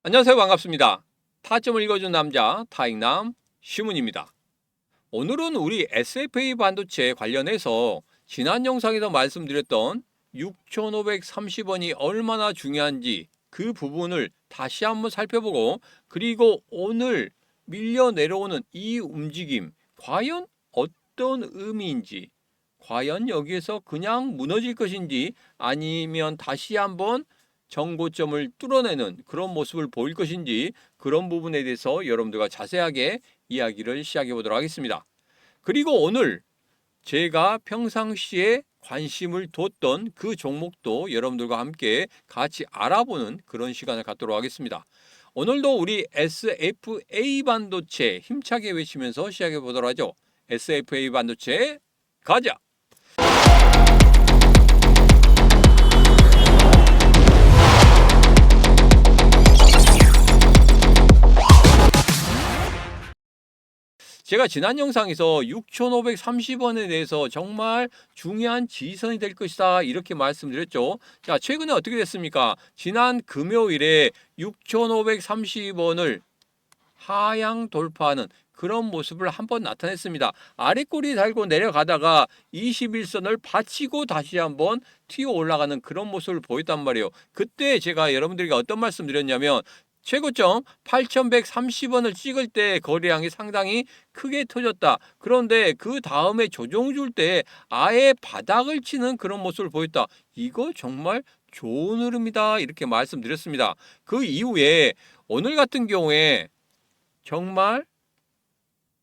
안녕하세요. 반갑습니다. 타점을 읽어준 남자 타익남 시문입니다. 오늘은 우리 SFA 반도체 관련해서 지난 영상에서 말씀드렸던 6,530원이 얼마나 중요한지 그 부분을 다시 한번 살펴보고, 그리고 오늘 밀려 내려오는 이 움직임 과연 어떤 의미인지, 과연 여기에서 그냥 무너질 것인지 아니면 다시 한번 정고점을 뚫어내는 그런 모습을 보일 것인지, 그런 부분에 대해서 여러분들과 자세하게 이야기를 시작해 보도록 하겠습니다. 그리고 오늘 제가 평상시에 관심을 뒀던 그 종목도 여러분들과 함께 같이 알아보는 그런 시간을 갖도록 하겠습니다. 오늘도 우리 SFA 반도체 힘차게 외치면서 시작해 보도록 하죠. SFA 반도체 가자! 제가 지난 영상에서 6,530원에 대해서 정말 중요한 지지선이 될 것이다 이렇게 말씀드렸죠. 자, 최근에 어떻게 됐습니까? 지난 금요일에 6,530원을 하향 돌파하는 그런 모습을 한번 나타냈습니다. 아래꼬리 달고 내려가다가 21선을 받치고 다시 한번 튀어 올라가는 그런 모습을 보였단 말이에요. 그때 제가 여러분들에게 어떤 말씀 드렸냐면, 최고점 8,130원을 찍을 때 거래량이 상당히 크게 터졌다. 그런데 그 다음에 조정 줄 때 아예 바닥을 치는 그런 모습을 보였다. 이거 정말 좋은 흐름이다 이렇게 말씀드렸습니다. 그 이후에 오늘 같은 경우에 정말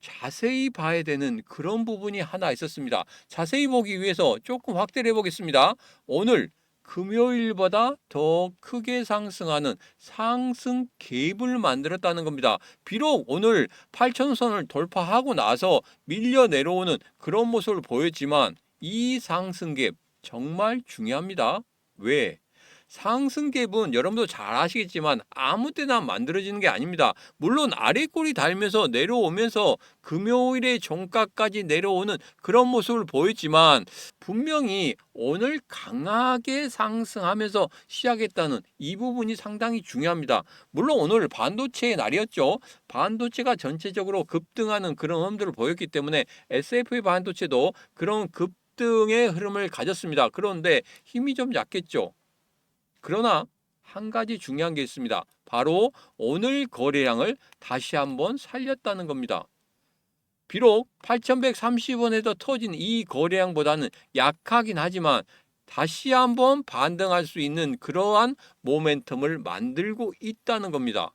자세히 봐야 되는 그런 부분이 하나 있었습니다. 자세히 보기 위해서 조금 확대를 해보겠습니다. 오늘 금요일보다 더 크게 상승하는 상승 갭을 만들었다는 겁니다. 비록 오늘 8,000선을 돌파하고 나서 밀려 내려오는 그런 모습을 보였지만 이 상승 갭 정말 중요합니다. 왜? 상승 갭은 여러분도 잘 아시겠지만 아무 때나 만들어지는 게 아닙니다. 물론 아래 꼬리 달면서 내려오면서 금요일의 종가까지 내려오는 그런 모습을 보였지만, 분명히 오늘 강하게 상승하면서 시작했다는 이 부분이 상당히 중요합니다. 물론 오늘 반도체의 날이었죠. 반도체가 전체적으로 급등하는 그런 흐름들을 보였기 때문에 SFA 반도체도 그런 급등의 흐름을 가졌습니다. 그런데 힘이 좀 약했죠. 그러나 한 가지 중요한 게 있습니다. 바로 오늘 거래량을 다시 한번 살렸다는 겁니다. 비록 8,130원에서 터진 이 거래량보다는 약하긴 하지만 다시 한번 반등할 수 있는 그러한 모멘텀을 만들고 있다는 겁니다.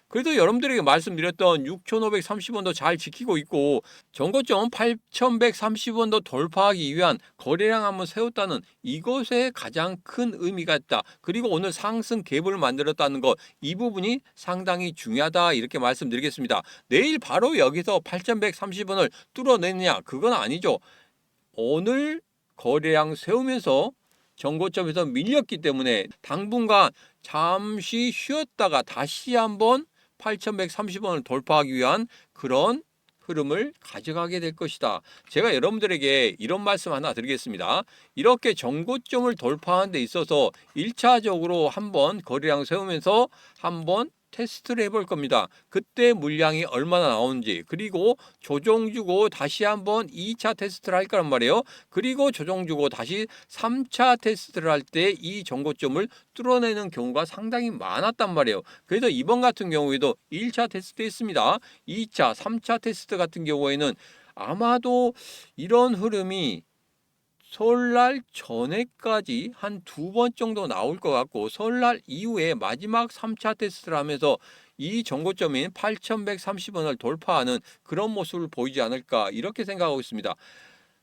그래도 여러분들에게 말씀드렸던 6,530원도 잘 지키고 있고, 정고점 8,130원도 돌파하기 위한 거래량 한번 세웠다는 이것에 가장 큰 의미가 있다. 그리고 오늘 상승 갭을 만들었다는 것, 이 부분이 상당히 중요하다 이렇게 말씀드리겠습니다. 내일 바로 여기서 8,130원을 뚫어내느냐, 그건 아니죠. 오늘 거래량 세우면서 정고점에서 밀렸기 때문에 당분간 잠시 쉬었다가 다시 한번 8,130원을 돌파하기 위한 그런 흐름을 가져가게 될 것이다. 제가 여러분들에게 이런 말씀 하나 드리겠습니다. 이렇게 정고점을 돌파하는 데 있어서 1차적으로 한번 거래량 세우면서 한번 테스트를 해볼 겁니다. 그때 물량이 얼마나 나오는지, 그리고 조정 주고 다시 한번 2차 테스트를 할 거란 말이에요. 그리고 조정 주고 다시 3차 테스트를 할 때 이 정고점을 뚫어내는 경우가 상당히 많았단 말이에요. 그래서 이번 같은 경우에도 1차 테스트 했습니다. 2차, 3차 테스트 같은 경우에는 아마도 이런 흐름이 설날 전에까지 한 두 번 정도 나올 것 같고, 설날 이후에 마지막 3차 테스트를 하면서 이 정고점인 8,130원을 돌파하는 그런 모습을 보이지 않을까 이렇게 생각하고 있습니다.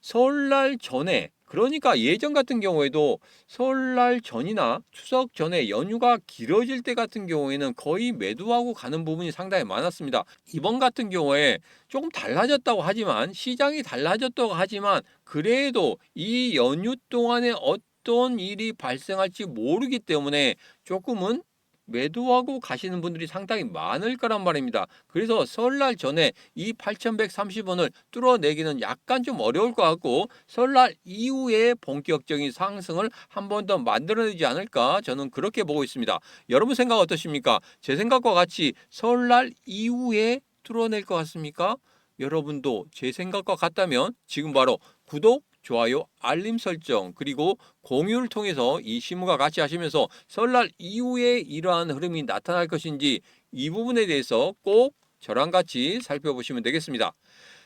설날 전에, 그러니까 예전 같은 경우에도 설날 전이나 추석 전에 연휴가 길어질 때 같은 경우에는 거의 매도하고 가는 부분이 상당히 많았습니다. 이번 같은 경우에 조금 달라졌다고 하지만, 시장이 달라졌다고 하지만 그래도 이 연휴 동안에 어떤 일이 발생할지 모르기 때문에 조금은 매도하고 가시는 분들이 상당히 많을 거란 말입니다. 그래서 설날 전에 이 8,130원을 뚫어내기는 약간 좀 어려울 것 같고 설날 이후에 본격적인 상승을 한 번 더 만들어내지 않을까 저는 그렇게 보고 있습니다. 여러분 생각 어떠십니까? 제 생각과 같이 설날 이후에 뚫어낼 것 같습니까? 여러분도 제 생각과 같다면 지금 바로 구독, 좋아요, 알림 설정 그리고 공유를 통해서 이 신문과 같이 하시면서 설날 이후에 이러한 흐름이 나타날 것인지 이 부분에 대해서 꼭 저랑 같이 살펴보시면 되겠습니다.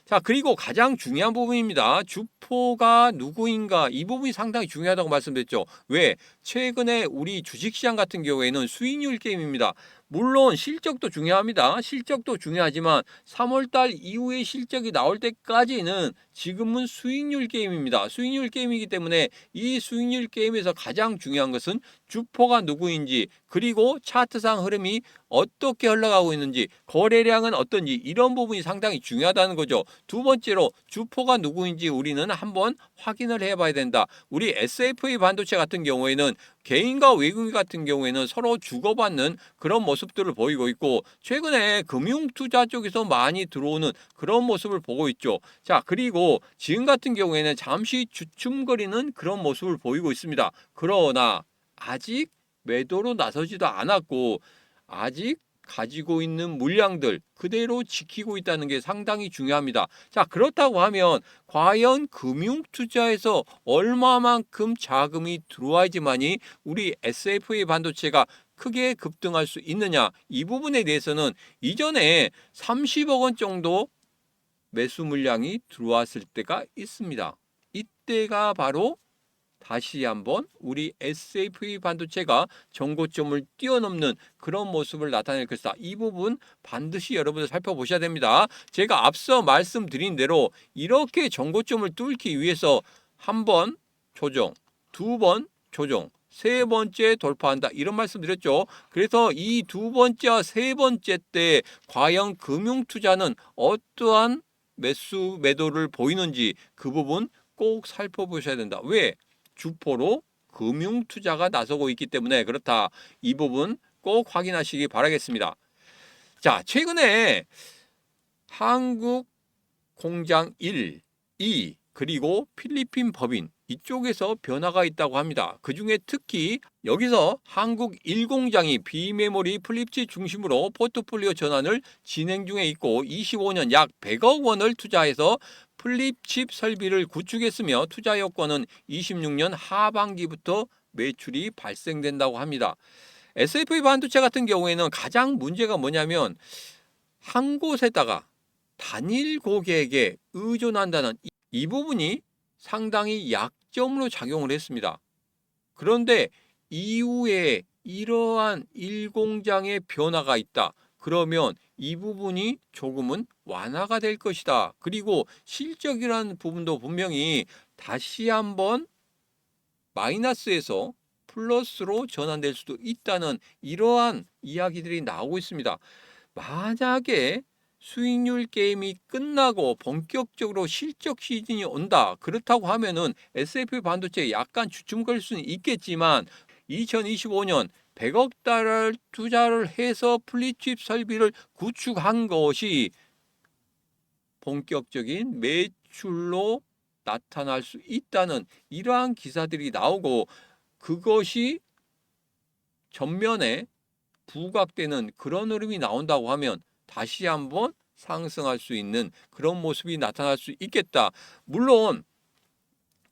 자, 그리고 가장 중요한 부분입니다. 주포가 누구인가 이 부분이 상당히 중요하다고 말씀드렸죠. 왜? 최근에 우리 주식시장 같은 경우에는 수익률 게임입니다. 물론 실적도 중요합니다. 실적도 중요하지만 3월달 이후에 실적이 나올 때까지는 지금은 수익률 게임입니다. 수익률 게임이기 때문에 이 수익률 게임에서 가장 중요한 것은 주포가 누구인지 그리고 차트상 흐름이 어떻게 흘러가고 있는지 거래량은 어떤지 이런 부분이 상당히 중요하다는 거죠. 두 번째로 주포가 누구인지 우리는 한번 확인을 해봐야 된다. 우리 SFA 반도체 같은 경우에는 개인과 외국인 같은 경우에는 서로 주고받는 그런 모습들을 보이고 있고 최근에 금융투자 쪽에서 많이 들어오는 그런 모습을 보고 있죠. 자, 그리고 지금 같은 경우에는 잠시 주춤거리는 그런 모습을 보이고 있습니다. 그러나 아직 매도로 나서지도 않았고 아직 가지고 있는 물량들 그대로 지키고 있다는 게 상당히 중요합니다. 자, 그렇다고 하면 과연 금융투자에서 얼마만큼 자금이 들어와야지만이 우리 SFA 반도체가 크게 급등할 수 있느냐 이 부분에 대해서는 이전에 30억 원 정도 매수 물량이 들어왔을 때가 있습니다. 이때가 바로 다시 한번 우리 SFA 반도체가 전고점을 뛰어넘는 그런 모습을 나타낼 것이다. 이 부분 반드시 여러분들 살펴보셔야 됩니다. 제가 앞서 말씀드린 대로 이렇게 전고점을 뚫기 위해서 한 번 조정, 두 번 조정, 세 번째 돌파한다. 이런 말씀 드렸죠. 그래서 이 두 번째와 세 번째 때 과연 금융투자는 어떠한 매도를 보이는지 그 부분 꼭 살펴보셔야 된다. 왜? 주포로 금융투자가 나서고 있기 때문에 그렇다. 이 부분 꼭 확인하시기 바라겠습니다. 자, 최근에 한국 공장 1, 2 그리고 필리핀 법인 이쪽에서 변화가 있다고 합니다. 그중에 특히 여기서 한국 1공장이 비메모리 플립칩 중심으로 포트폴리오 전환을 진행 중에 있고 25년 약 100억 원을 투자해서 플립칩 설비를 구축했으며 투자 여건은 26년 하반기부터 매출이 발생된다고 합니다. SFA 반도체 같은 경우에는 가장 문제가 뭐냐면 한 곳에다가 단일 고객에게 의존한다는 이 부분이 상당히 약점으로 작용을 했습니다. 그런데 이후에 이러한 일공장의 변화가 있다. 그러면 이 부분이 조금은 완화가 될 것이다. 그리고 실적이라는 부분도 분명히 다시 한번 마이너스에서 플러스로 전환될 수도 있다는 이러한 이야기들이 나오고 있습니다. 만약에 수익률 게임이 끝나고 본격적으로 실적 시즌이 온다. 그렇다고 하면은 S&P 반도체에 약간 주춤거릴 수는 있겠지만 2025년 100억 달러 투자를 해서 플립칩 설비를 구축한 것이 본격적인 매출로 나타날 수 있다는 이러한 기사들이 나오고 그것이 전면에 부각되는 그런 흐름이 나온다고 하면 다시 한번 상승할 수 있는 그런 모습이 나타날 수 있겠다. 물론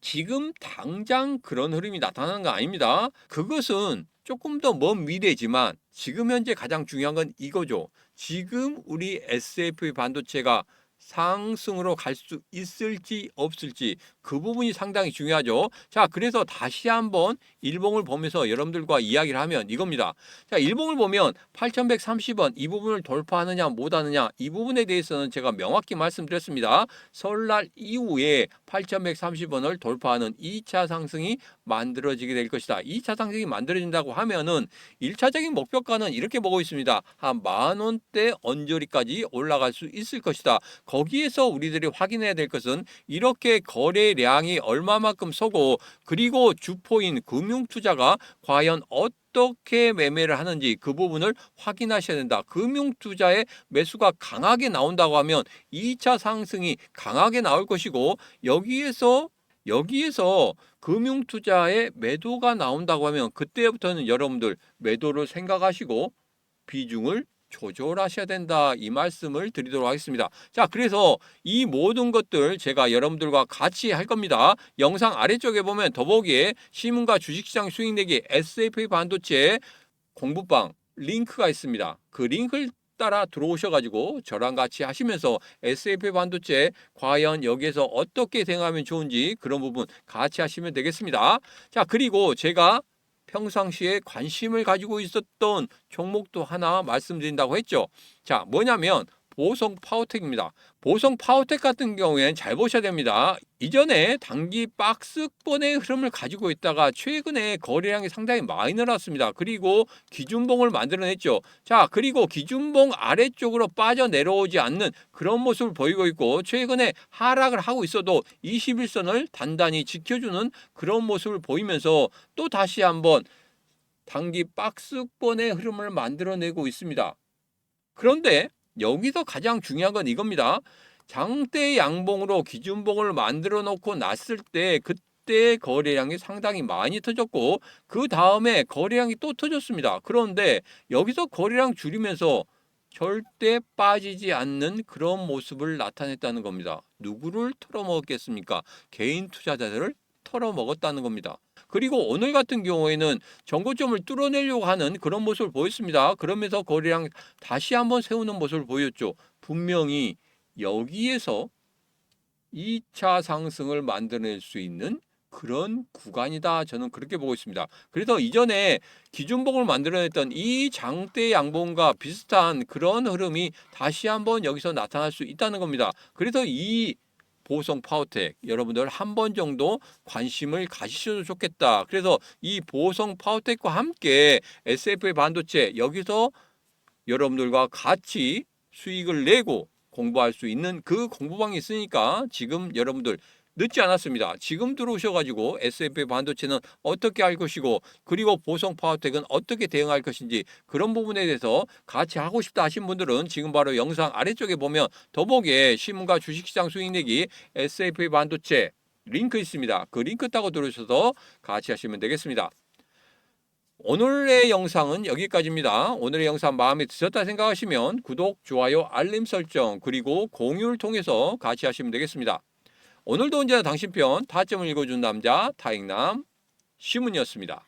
지금 당장 그런 흐름이 나타나는 거 아닙니다. 그것은 조금 더 먼 미래지만 지금 현재 가장 중요한 건 이거죠. 지금 우리 SFA 반도체가 상승으로 갈 수 있을지 없을지 그 부분이 상당히 중요하죠. 자, 그래서 다시 한번 일봉을 보면서 여러분들과 이야기를 하면 이겁니다. 자, 일봉을 보면 8,130원 이 부분을 돌파하느냐 못하느냐 이 부분에 대해서는 제가 명확히 말씀드렸습니다. 설날 이후에 8,130원을 돌파하는 2차 상승이 만들어지게 될 것이다. 2차 상승이 만들어진다고 하면은 1차적인 목표가는 이렇게 보고 있습니다. 한 10,000원대 언저리까지 올라갈 수 있을 것이다. 거기에서 우리들이 확인해야 될 것은 이렇게 거래량이 얼마만큼 서고 그리고 주포인 금융투자가 과연 어떻게 매매를 하는지 그 부분을 확인하셔야 된다. 금융투자에 매수가 강하게 나온다고 하면 2차 상승이 강하게 나올 것이고, 여기에서 금융투자에 매도가 나온다고 하면 그때부터는 여러분들 매도를 생각하시고 비중을 조절하셔야 된다, 이 말씀을 드리도록 하겠습니다. 자, 그래서 이 모든 것들 제가 여러분들과 같이 할 겁니다. 영상 아래쪽에 보면 더보기에 신문과 주식시장 수익내기 SFA 반도체 공부방 링크가 있습니다. 그 링크를 따라 들어오셔가지고 저랑 같이 하시면서 SFA 반도체 과연 여기에서 어떻게 대응하면 좋은지 그런 부분 같이 하시면 되겠습니다. 자, 그리고 제가 평상시에 관심을 가지고 있었던 종목도 하나 말씀드린다고 했죠. 자, 뭐냐면 보성 파워텍입니다. 보성 파워텍 같은 경우에는 잘 보셔야 됩니다. 이전에 단기 박스권의 흐름을 가지고 있다가 최근에 거래량이 상당히 많이 늘었습니다. 그리고 기준봉을 만들어냈죠. 자, 그리고 기준봉 아래쪽으로 빠져내려오지 않는 그런 모습을 보이고 있고, 최근에 하락을 하고 있어도 21선을 단단히 지켜주는 그런 모습을 보이면서 또 다시 한번 단기 박스권의 흐름을 만들어내고 있습니다. 그런데 여기서 가장 중요한 건 이겁니다. 장대 양봉으로 기준봉을 만들어 놓고 났을 때 그때 거래량이 상당히 많이 터졌고, 그 다음에 거래량이 또 터졌습니다. 그런데 여기서 거래량 줄이면서 절대 빠지지 않는 그런 모습을 나타냈다는 겁니다. 누구를 털어먹었겠습니까? 개인 투자자들을 털어먹었다는 겁니다. 그리고 오늘 같은 경우에는 전고점을 뚫어내려고 하는 그런 모습을 보였습니다. 그러면서 거래량 다시 한번 세우는 모습을 보였죠. 분명히 여기에서 2차 상승을 만들어낼 수 있는 그런 구간이다, 저는 그렇게 보고 있습니다. 그래서 이전에 기준봉을 만들어냈던 이 장대 양봉과 비슷한 그런 흐름이 다시 한번 여기서 나타날 수 있다는 겁니다. 그래서 이 보성 파워텍 여러분들 한 번 정도 관심을 가지셔도 좋겠다. 그래서 이 보성 파워텍과 함께 SFA 반도체 여기서 여러분들과 같이 수익을 내고 공부할 수 있는 그 공부방이 있으니까 지금 여러분들 늦지 않았습니다. 지금 들어오셔가지고 SFA 반도체는 어떻게 할 것이고, 그리고 보성 파워텍은 어떻게 대응할 것인지 그런 부분에 대해서 같이 하고 싶다 하신 분들은 지금 바로 영상 아래쪽에 보면 더보기에 신문과 주식시장 수익내기 SFA 반도체 링크 있습니다. 그 링크 따고 들어오셔서 같이 하시면 되겠습니다. 오늘의 영상은 여기까지입니다. 오늘의 영상 마음에 드셨다 생각하시면 구독, 좋아요, 알림 설정 그리고 공유를 통해서 같이 하시면 되겠습니다. 오늘도 언제나 당신 편 타점을 읽어준 남자 타익남 시문이었습니다.